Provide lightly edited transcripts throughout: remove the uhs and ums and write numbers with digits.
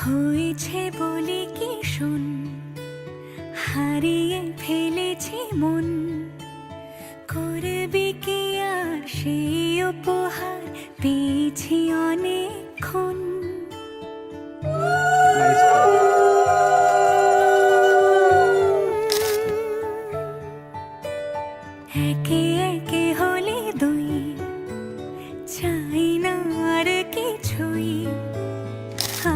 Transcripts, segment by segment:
হয়েছে বলে কি শোন, হারিয়ে ফেলেছি মন, করবি কি আর সেই উপহার পেয়েছি অনেকক্ষণ। একে একে হলে দুই, চাই না আর কিছুই,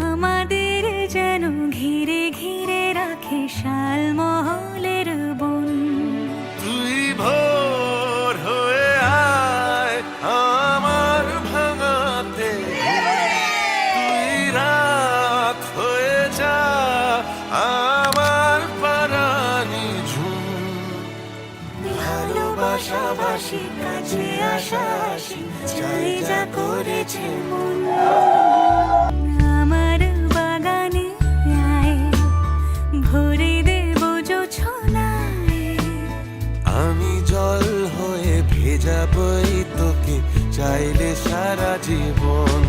আমাদের যেন ঘিরে ঘিরে রাখে শালমহলের বন। তুই ভোর হয়ে আয় আমার ভাঙাতে, তুই রাত হয়ে যা আমার পারানি ঝুম। ভালোবাসাবাসি কাছে আসা আসি, চাই যা করেছে মন। আমার বাগানে আয়, ভরে দেব জোছনায়। আমি জল হয়ে ভেজাবই তোকে চাইলে সারা জীবন।